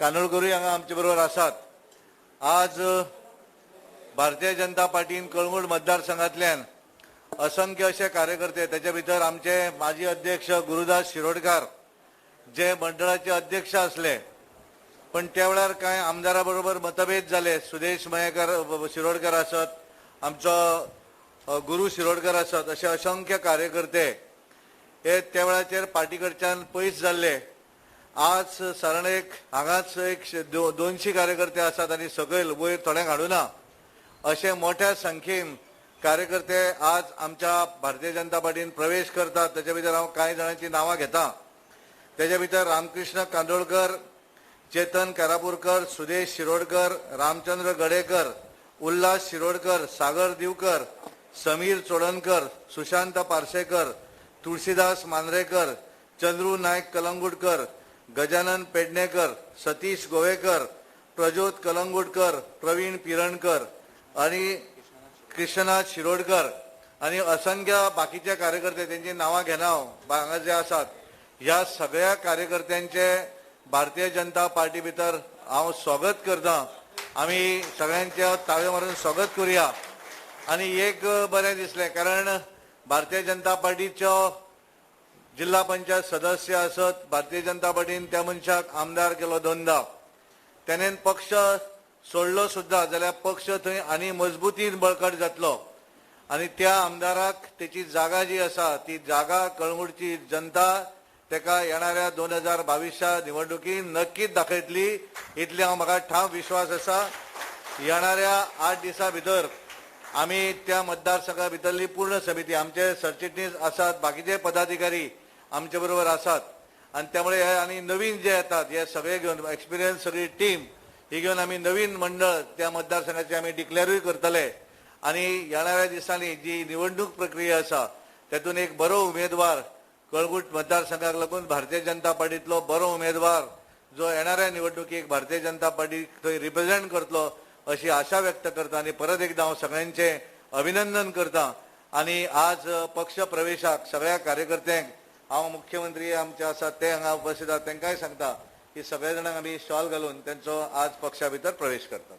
कानोळकरूय हांगा आमचे बरोबर आसात। आज भारतीय जनता पार्टीन कळंगूट मतदारसंघातल्यान असंख्य असे कार्यकर्ते, त्याच्या भितर आमचे माजी अध्यक्ष गुरुदास शिरोडकर जे मंडळाचे अध्यक्ष असले, पण त्या वेळार काय आमदारा बरोबर मतभेद झाले। सुदेश मयेकर शिरोडकर आसत, आमचो गुरु शिरोडकर आसत, असे असंख्य कार्यकर्ते हे त्या वेळाचेर पार्टी कडच्यान पयस जाल्ले। आज सारण हांगाच 200 कार्यकर्ते आसात आणि सकयल वयर थोड्यांक हाडूना अशे मोठ्या संख्येन कार्यकर्ते आज आमच्या भारतीय जनता पार्टीन प्रवेश करतात। त्याच्या भितर हांव कांय जाणांची नांवां घेता। त्याच्या भितर रामकृष्ण कांदोळकर, चेतन कारापूरकर, सुदेश शिरोडकर, रामचंद्र गडेकर, उल्हास शिरोडकर, सागर दिवकर, समीर चोडणकर, सुशांत पार्सेकर, तुळशीदास मांद्रेकर, चंद्रू नायक कलंगुटकर, गजानन पेडणेकर, सतीश गोवेकर, प्रज्योत कलंगुटकर, प्रवीण पिरणकर आणि कृष्णनाथ शिरोडकर आणि असंख्य बाकीचे कार्यकर्ते, त्यांची नांवां घेना हांगा जे आसात, ह्या सगळ्या कार्यकर्त्यांचे भारतीय जनता पार्टी भितर हांव स्वागत करता। आमी सगळ्यांचे ताळे मारून स्वागत करूया। आणि एक बरें दिसलें, कारण भारतीय जनता पार्टीचो जिल्हा पंचायत सदस्य आसत, भारतीय जनता पार्टीन त्या मनशाक आमदार केलो 2दा। त्याने पक्ष सोडलो सुद्धा जाल्यार पक्ष थंय आनी मजबुतीन बळकट जातलो आणि त्या आमदाराक त्याची जागा जी आसा ती जागा कळंगूटची जनता तेका येणाऱ्या 2022 निवडणुकीत नक्कीच दाखयतली, इतले म्हाका ठाम विश्वास आसा। येणाऱ्या 8 दिसां भितर आमी त्या मतदारसंघा भितरली पूर्ण समिती, आमचे सरचिटणीस आसात, बाकीचे पदाधिकारी आमचे बरोबर आसात आणि त्यामुळे आणि नवीन जे येतात हे सगळे घेऊन एक्सपिरियन्स सगळी टीम ही घेऊन आम्ही नवीन मंडळ त्या मतदारसंघाचे आम्ही डिक्लेअरूय करतले आणि येणाऱ्या दिसांनी जी निवडणूक प्रक्रिया आसा त्यातून एक बरो उमेदवार कळंगूट मतदारसंघाक लागून भारतीय जनता पार्टीतलो बरो उमेदवार जो येणाऱ्या निवडणुकीक भारतीय जनता पार्टी थंय रिप्रेझेंट करतलो अशी आशा व्यक्त करता आणि परत एकदा हांव सगळ्यांचे अभिनंदन करता। आणि आज पक्ष प्रवेशाक सगळ्या कार्यकर्त्यांक हांव मुख्यमंत्री आमचे आसात ते हांगा उपस्थित आहात तांकांय सांगता की सगळ्या जाणांक आमी शॉल घालून त्यांचो आज पक्षा भितर प्रवेश करतात।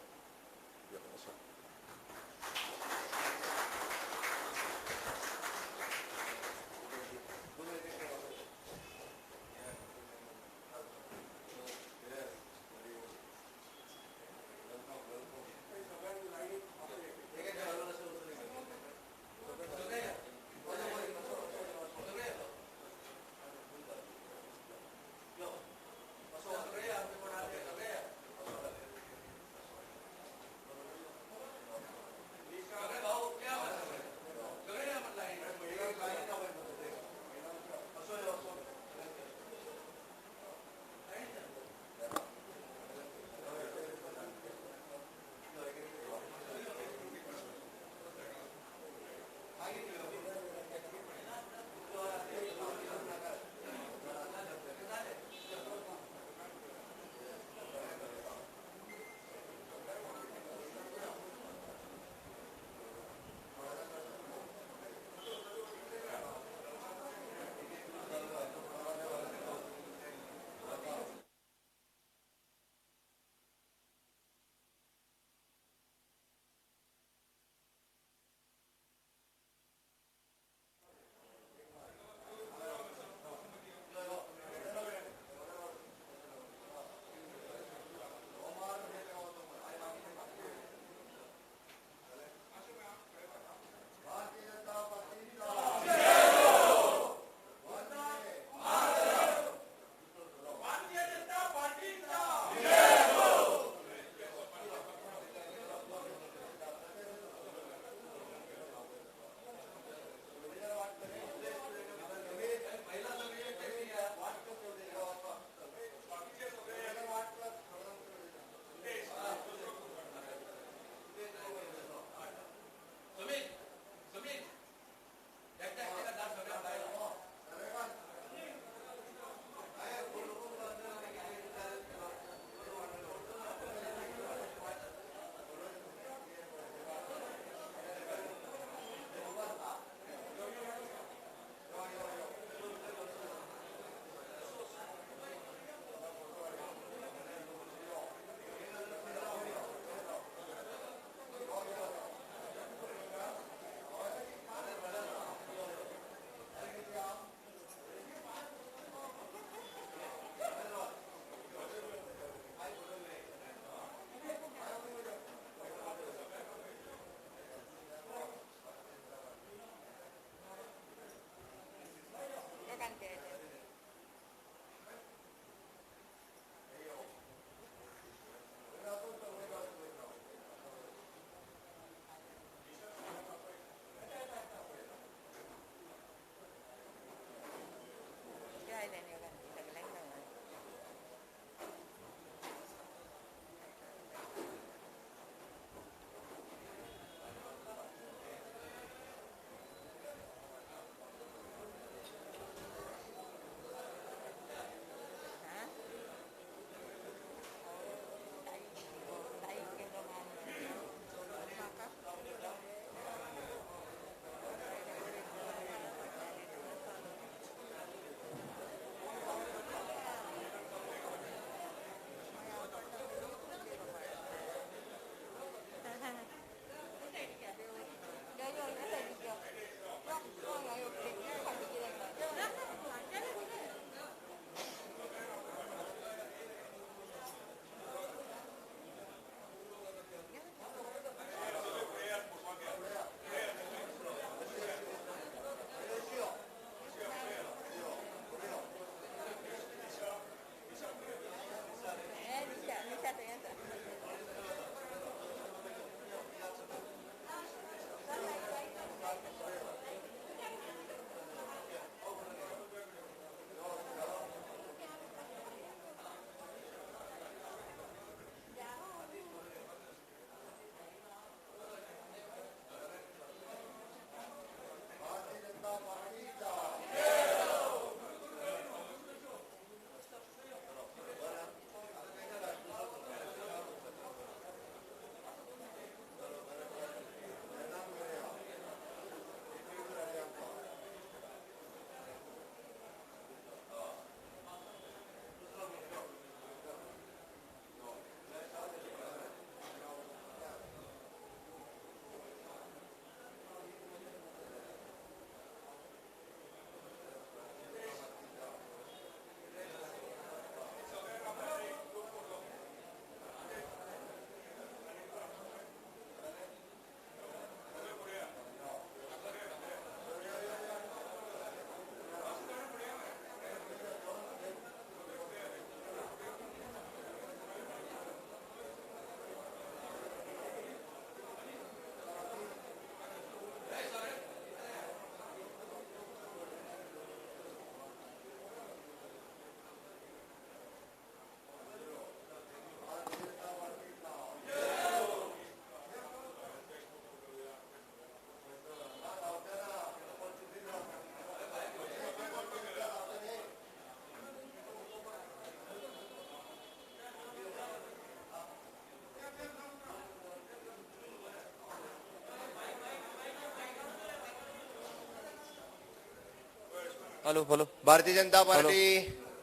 हॅलो भारतीय जनता पार्टी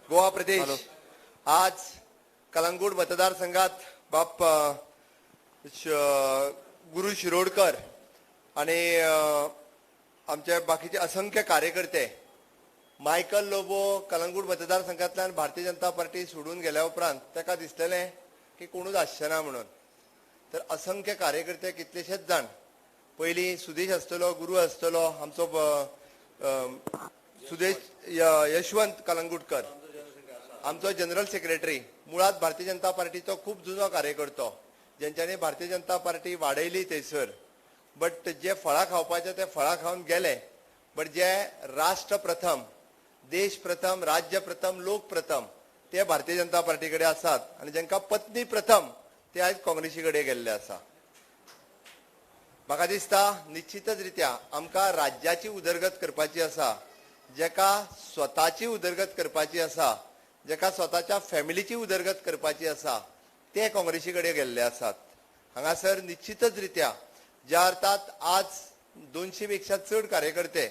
गोवा प्रदेश आज कलंगूट मतदारसंघात बाप गुरु शिरोडकर आणि आमचे बाकीचे असंख्य कार्यकर्ते मायकल लोबो कलंगूट मतदारसंघातल्यान भारतीय जनता पार्टी सोडून गेल्या उपरांत ताका दिसलेलें की कोणूच आसचेना म्हणून. तर असंख्य कार्यकर्ते कितलेशेच जाण पयलीं सुदेश आसतलो, गुरू आसतलो, आमचो सुदेश यशवंत कलंगूटकर आमचो जनरल सेक्रेटरी, मुळात भारतीय जनता पार्टीचो खूब जुनो कार्यकर्तो, जेंच्यांनी भारतीय जनता पार्टी वाडयली थंयसर. बट जे फळां खावपाचे ते फळां खावन गेले. बट जे राष्ट्र प्रथम, देश प्रथम, राज्य प्रथम, लोक प्रथम ते भारतीय जनता पार्टी कडेन आसात. आनी जेंकां पत्नी प्रथम ते आयज काँग्रेसी कडेन गेल्ले आसा. म्हाका दिसता निश्चितच रित्या आमकां राज्याची उदरगत करपाची आसा, जेका स्वताची उदरगत करपाची आसा, जेका स्वताच्या फॅमिलीची उदरगत करपाची आसा, ते काँग्रेसी कडेन गेल्ले आसात. हांगासर निश्चितच रित्या ज्या अर्थात आज 200 पेक्षा चड कार्यकर्ते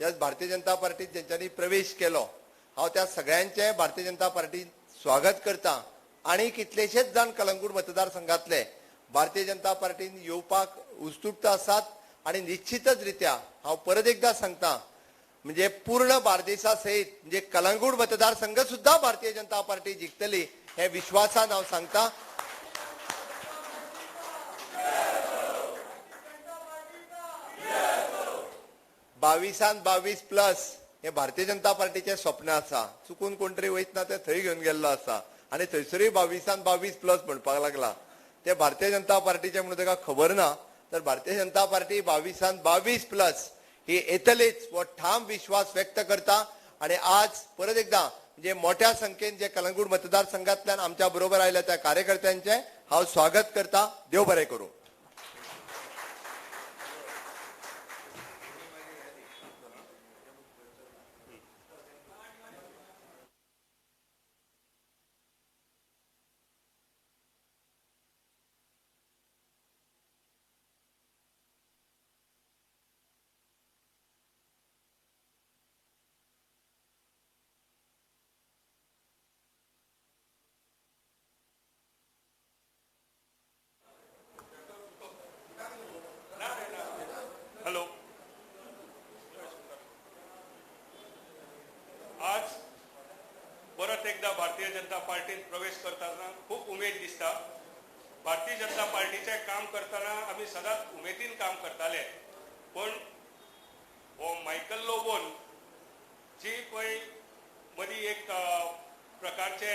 ह्या भारतीय जनता पार्टीत जेंच्यांनी प्रवेश केलो, हांव त्या सगळ्यांचे भारतीय जनता पार्टीत स्वागत करता. आणि कितलेशेच जाण कलंगूट मतदारसंघातले भारतीय जनता पार्टीन येवपाक उत्सुक आसात. आणि निश्चितच रित्या हांव परत एकदा सांगता, म्हणजे पूर्ण बार्देसा सहित म्हणजे कलंगूट मतदारसंघ सुद्धा भारतीय जनता पार्टी जिखतली हे विश्वासान हांव सांगता. बावीसान 22 प्लस हे भारतीय जनता पार्टीचे स्वप्न आसा. चुकून कोण तरी वयतना ते थंय घेवन गेल्लो आसा आणि थंयसरूय 22 प्लस म्हणपाक लागला. ते भारतीय जनता पार्टीचे म्हणून ताका खबर ना. तर भारतीय जनता पार्टी 22 प्लस ही येतलीच हो ठाम विश्वास व्यक्त करता. आणि आज परत एकदा म्हणजे मोठ्या संख्येन जे कलंगूट मतदारसंघातल्यान आमच्या बरोबर आयल्या त्या कार्यकर्त्यांचे हांव स्वागत करता. देव बरें करूं. हॅलो, आज परत एकदा भारतीय जनता पार्टीत प्रवेश करताना खूप उमेद दिसता. भारतीय जनता पार्टीचे काम करताना आम्ही सदांच उमेदीन काम करताले. पण हो मायकल लोबोन जी पळय मदीं एक प्रकारचे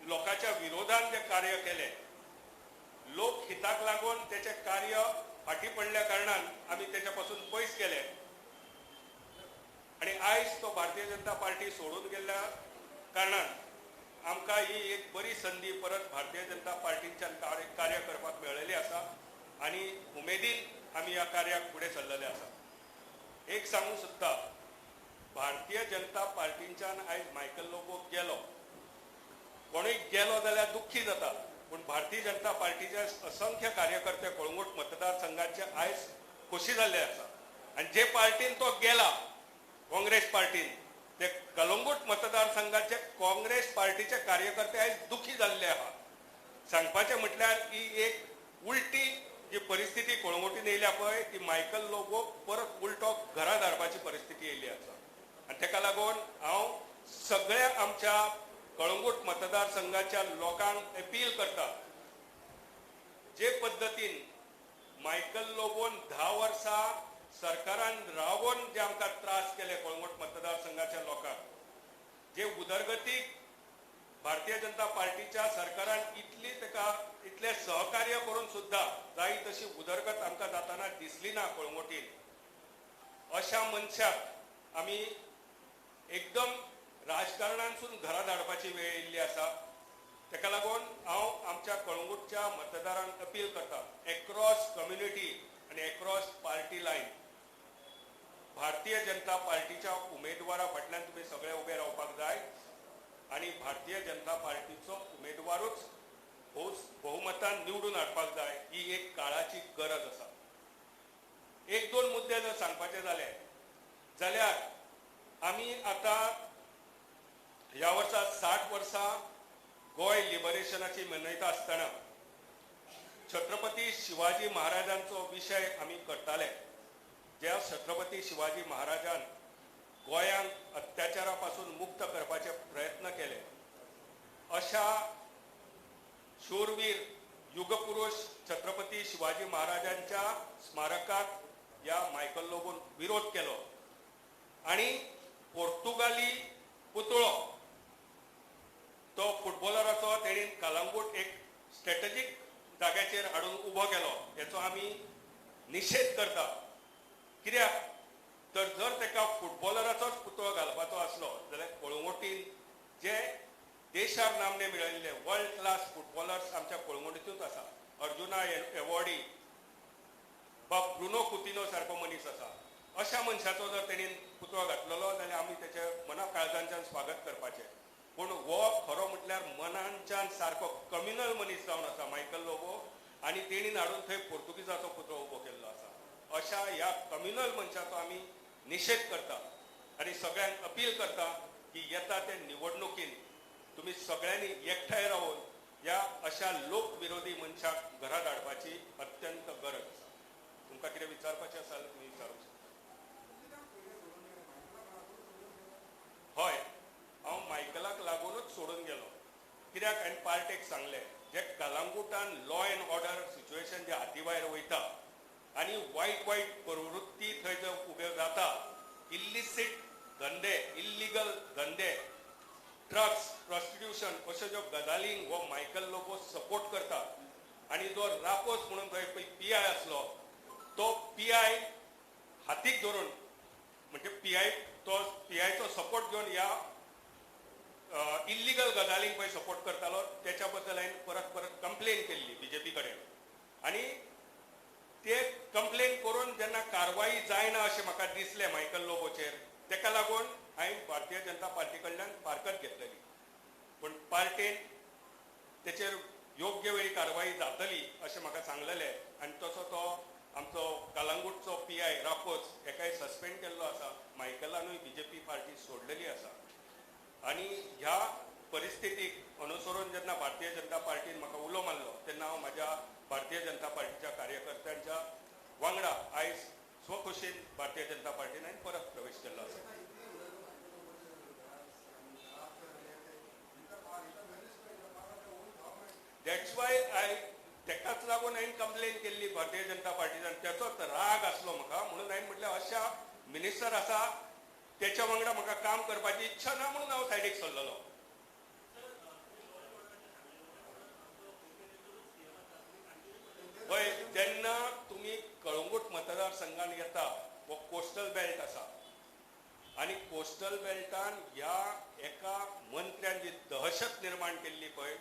लोकांच्या विरोधान जे कार्य केले, लोक हिताक लागून त्याचे कार्य फाटी पडल्या कारणान आम्ही त्याच्यापासून पयस केले. आणि आयज तो भारतीय जनता पार्टी सोडून गेल्या कारणान आमकां ही एक बरी संधी परत भारतीय जनता पार्टीच्यान कार्य करपाक मेळिल्ली आसा. आणि उमेदीन आमी ह्या कार्याक फुडें सरलेले आसा. एक सांगूंक सोदता, भारतीय जनता पार्टीच्यान आयज मायकल लोबो गेलो, कोणूय गेलो जाल्यार दुख्खी जाता. पण भारतीय जनता पार्टीचे असंख्य कार्यकर्ते कळंगूट मतदारसंघाचे आयज खोशी जाल्ले आसा. आणि जे पार्टीन तो गेला, काँग्रेस पार्टीन, ते कळंगूट मतदारसंघाचे काँग्रेस पार्टीचे कार्यकर्ते आयज दुखी जाल्ले आहात. सांगपाचें म्हटल्यार ही एक उलटी जी परिस्थिती कळंगूटीन येयल्या पळय, ती मायकल लोबो परत उलटो घरा धाडपाची परिस्थिती येयल्ली आसा. आणि ताका लागून हांव सगळ्या आमच्या कळंगूट मतदारसंघाच्या लोकांक अपील करता, जे पद्धतीन मायकल लोबोन 10 वर्सां सरकारान रावून जे आमकां त्रास केले कळंगूट मतदारसंघाच्या लोकांक, जे उदरगतीक भारतीय जनता पार्टीच्या सरकारान इतले सहकार्य करून सुद्धा जाय तशी उदरगत आमकां जाताना दिसली ना कळंगूटीन, अशा मनशाक आमी एकदम राजकारणांसून घरा धाडपाची वेळ येयल्ली आसा. ताका लागून हांव आमच्या कळंगूटच्या मतदारांक अपील करता, एक्रॉस कम्युनिटी आणि across party lion Bharatiya Janata पार्टीच्या उमेदवारा फाटल्यान तुम्ही सगळे उबे रावपाक जाय. आणि भारतीय जनता पार्टीचो उमेदवारूच बहुमतान निवडून हाडपाक जाय. ही एक काळाची गरज आसा. 1-2 मुद्दे जर सांगपाचे जाले जाल्यार आम्ही आता ह्या वर्सा 60 वर्सां गोय लिबरेशनाची मनयता आसतना छत्रपती शिवाजी महाराजांचो विशय आमी करताले. ज्या छत्रपती शिवाजी महाराजान गोंयांक अत्याचारा पासून मुक्त करपाचे प्रयत्न केले, अशा शूरवीर युगपुरुष छत्रपती शिवाजी महाराजांच्या स्मारकाक या मायकल लोबोन विरोध केलो आणि पोर्तुगाली पुतळो तो फुटबॉलराचो तेणी कलंगूट एक स्ट्रॅटेजीक जाग्याचेर हाडून उबो केलो. हेचो आमी निशेध करता. कित्याक तर जर तेका फुटबॉलराचोच पुतळो घालपाचो आसलो जाल्यार कळंगुटीन जे देशार नामने मेळयल्ले वर्ल्ड क्लास फुटबॉलर्स आमच्या कळंगुटीतूच आसा. अर्जुना एवॉर्डी बाब ब्रुनो कुतिनो सारको मनीस आसा. अशा मनशाचो जर तेणी पुतळो घातलेलो जाल्यार आमी तेचे मना काळजांच्यान स्वागत करपाचें. पूण हो खरो म्हटल्यार मनांच्यान सारको कम्युनल मनीस जावन आसा मायकल लोबो, आनी तेणीन हाडून थंय पोर्तुगीजाचो पुतळो उबो केल्लो आसा. अशा ह्या कम्युनल मनशाचो आमी निशेध करता आनी सगळ्यांक अपील करता की येता ते निवडणुकीन तुम्ही सगळ्यांनी एकठांय राहून ह्या अशा लोकविरोधी मनशाक घरात हाडपाची अत्यंत गरज आसा. तुमकां कितें विचारपाचें आसा जाल्यार तुमी विचारूंक शकता. हय, हांव मायकलाक लागूनच सोडून गेलो. कित्याक हांवें पार्टेक सांगलें जे कलंगुटान लॉ एंड ऑर्डर सिच्युएशन जे हाती भायर वयता आनी वायट वायट प्रवृत्ती थंय जर उब्यो जाता, इल्लिसीट धंदे, इल्लिगल धंदे, ड्रग्स, प्रॉस्टिट्यूशन अश्यो ज्यो गजालींक हो मायकल लोबो सपोर्ट करता. आनी जो रापोस म्हणून थंय पळय PI आसलो तो PI हातीक धरून म्हणजे PIचो सपोर्ट घेवन ह्या इल्लिगल गजालींक पळय सपोर्ट करतालो त्याच्या बद्दल हांवें परत परत कंप्लेन केल्ली BJP कडेन. आनी ते कंप्लेन करून जेन्ना कारवाई जायना अशें म्हाका दिसलें मायकल लोबोचेर, तेका लागून हांवें भारतीय जनता पार्टी कडल्यान फारकत घेतलेली. पूण पार्टीन तेचेर योग्य वेळी कारवाई जातली अशें म्हाका सांगलेलें आनी तसो तो आमचो कलंगूटचो PI रापोस हेकाय सस्पेंड केल्लो आसा. मायकलानूय BJP पार्टी सोडलेली आसा. आनी ह्या परिस्थितीक अनुसरून जेन्ना भारतीय जनता पार्टीन म्हाका उलो मारलो तेन्ना हांव म्हाज्या भारतीय जनता पार्टीच्या कार्यकर्त्यांच्या वांगडा आयज स्वखुशीन भारतीय जनता पार्टीन हांवें परत प्रवेश केल्लो आसा. दॅट्स वाय तेकाच लागून हांवें कंप्लेन केल्ली भारतीय जनता पार्टीच्यान. त्याचोच राग आसलो म्हाका, म्हणून हांवें म्हटलें अशा मिनिस्टर आसा त्याच्या वांगडा म्हाका काम करपाची इच्छा ना म्हणून हांव सायडीक सरलेलो. पळय जेन्ना तुमी कळंगूट मतदारसंघान येता, हो कोस्टल बेल्ट आसा आनी कोस्टल बेल्टान ह्या एका मंत्र्यान जी दहशत निर्माण केल्ली पळय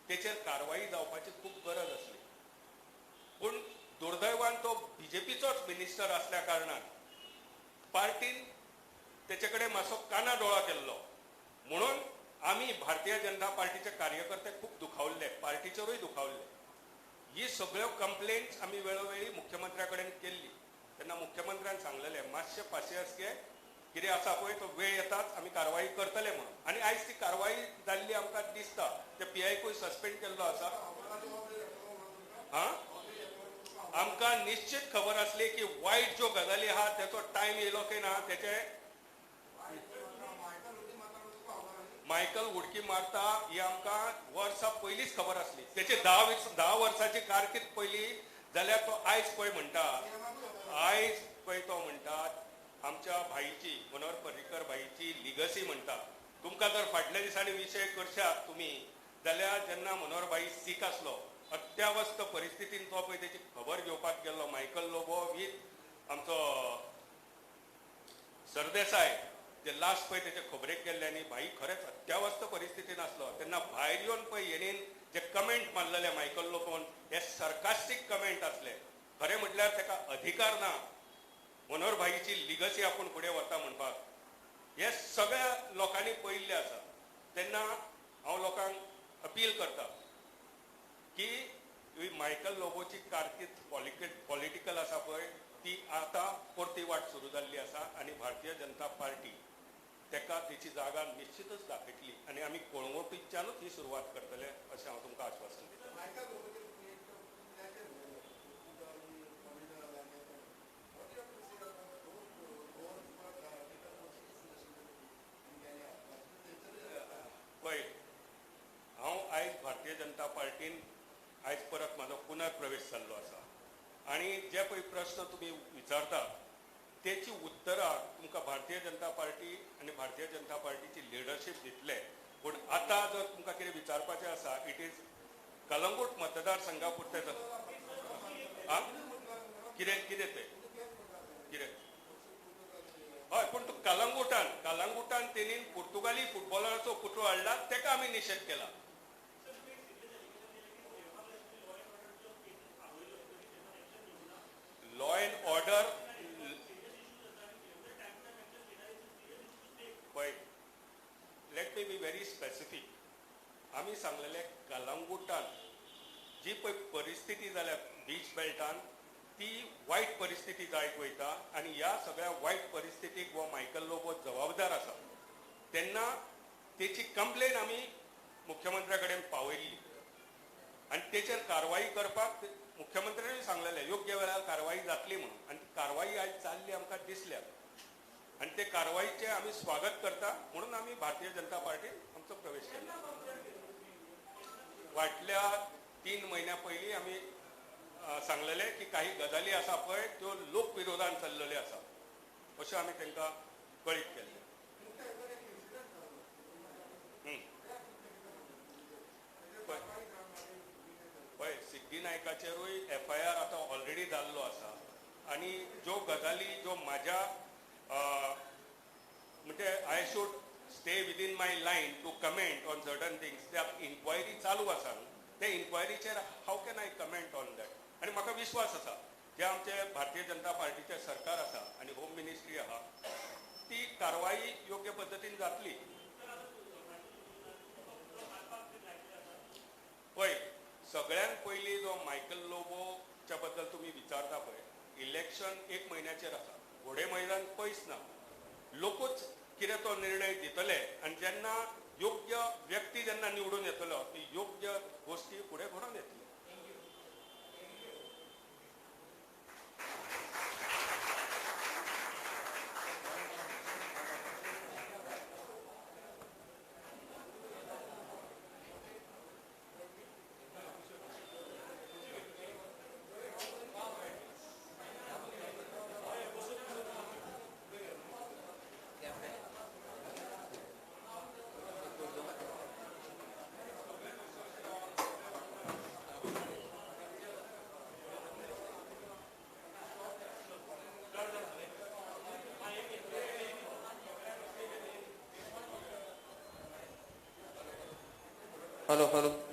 तेचेर कारवाई जावपाची खूब गरज आसली. पूण दुर्दैवान तो BJPचोच मिनिस्टर आसल्या कारणान पार्टीन तेचे कडेन मातसो काना दोळा केल्लो. म्हणून आमी भारतीय जनता पार्टीचे कार्यकर्ते खूब दुखावल्ले, पार्टीचेरूय दुखावल्ले. ही सगळ्यो कंप्लेंट्स आमी वेळोवेळी मुख्यमंत्र्या कडेन केल्ली. तेन्ना मुख्यमंत्र्यान सांगलेलें मातशें पासियेंस घे, कितें आसा पळय तो वेळ येताच आमी कारवाई करतले म्हणून. आनी आयज ती कारवाई जाल्ली आमकां दिसता. ते PIकूय सस्पेंड केल्लो आसा. आमकां निश्चित खबर आसली की वायट ज्यो गजाली आहा तेचो टायम येयलो की ना, तेचे मायकल उडकी मारता ही आमकां वर्सां पयलींच खबर आसली. तेची 10 वर्साची कारकीर्द पयली जाल्यार तो आयज पळय म्हणटा, आयज पळय तो म्हणटा आमच्या भाईची मनोहर पर्रीकर भाईची लिगसी म्हणटा. तुमकां जर फाटल्या दिसांनी विशय करशात तुमी जाल्यार जेन्ना मनोहर भाई सीक आसलो अत्यावस्थ परिस्थितीन तो पळय तेची खबर घेवपाक गेल्लो मायकल लोबो वीथ आमचो सरदेसाय जे लास्ट पळय तेचे खबरेक गेल्ले आनी भाई खरेंच अत्यावस्थ परिस्थितीन आसलो. तेन्ना भायर येवन पळय हेणीन जे कमेंट मारलेले मायकल लोबोन हे सरकास्टीक कमेंट आसले. खरें म्हटल्यार तेका अधिकार ना मनोहर भाईची लिगसी आपूण फुडें व्हरता म्हणपाक. हे सगळ्या लोकांनी पळयल्लें आसा. तेन्ना हांव लोकांक अपील करता की मायकल लोबोची कारकीर्द पॉलिटिकल आसा पळय ती आतां परती वाट सुरू जाल्ली आसा आनी भारतीय जनता पार्टी ताका तेची जागा निश्चितच दाखयतली आनी आमी कळंगुटीच्यानूच ही सुरवात करतले अशें हांव तुमकां आश्वासन दितां. पळय, हांव आयज भारतीय जनता पार्टीन आयज परत म्हाजो पुनर्प्रवेश जाल्लो आसा आनी जे पळय प्रश्न तुमी विचारता तेची उत्तरां तुमकां भारतीय जनता पार्टी आनी भारतीय जनता पार्टीची लिडरशीप दितले. पूण आतां जर तुमकां कितें विचारपाचें आसा इट इज कलंगूट मतदारसंघा पुरते आं कितें कितें तें कितें हय पूण तूं कलंगुटान तेणी पुर्तुगाली फुटबॉलराचो पुतळो हाडला ताका आमी निशेध केला. लॉ अँड ऑर्डर पळय, let me be very specific. आमी सांगलेले कलंगुटान जी पळय परिस्थिती जाल्या बीच बेल्टान ती वायट परिस्थिती जायत वयता आनी ह्या सगळ्या वायट परिस्थितीक हो मायकल लोबो जबाबदार आसा. तेन्ना तेची कंप्लेन आमी मुख्यमंत्र्या कडेन पावयल्ली आनी तेचेर कारवाई करपाक मुख्यमंत्र्यांनी सांगलेले योग्य वेळार कारवाई जातली म्हणून आनी ती कारवाई आयज जाल्ली आमकां दिसल्या आनी ते कारवाईचे आमी स्वागत करता म्हणून आमी भारतीय जनता पार्टीन आमचो प्रवेश केला. फाटल्या 3 म्हयन्या पयलीं आमी सांगलेले की काही गजाली आसा पळय त्यो लोक विरोधान चल्लेल्यो आसा अशें आमी तांकां कळीत केल्लें. पळय सिद्धी नायकाचेरूय FIR आतां ऑलरेडी जाल्लो आसा आनी ज्यो गजाली ज्यो म्हाज्या म्हणजे I should stay within my line to comment on certain things. त्या इन्क्वायरी चालू आसा ते इन्क्वायरीचेर how can I comment on that. आनी म्हाका विश्वास आसा जे आमचे भारतीय जनता पार्टीचे सरकार आसा आनी होम मिनिस्ट्री आहा ती कारवाई योग्य पद्दतीन जातली. पळय सगळ्यात पयलीं जो मायकल लोबोच्या बद्दल तुमी विचारता पळय इलेक्शन 1 म्हयन्याचेर आसा. घोडे मैदान पयस ना. लोकूच कितें तो निर्णय दितले आनी जेन्ना योग्य व्यक्ती जेन्ना निवडून येतलो ती योग्य गोष्टी फुडें घडोवन येतली. हॅलो.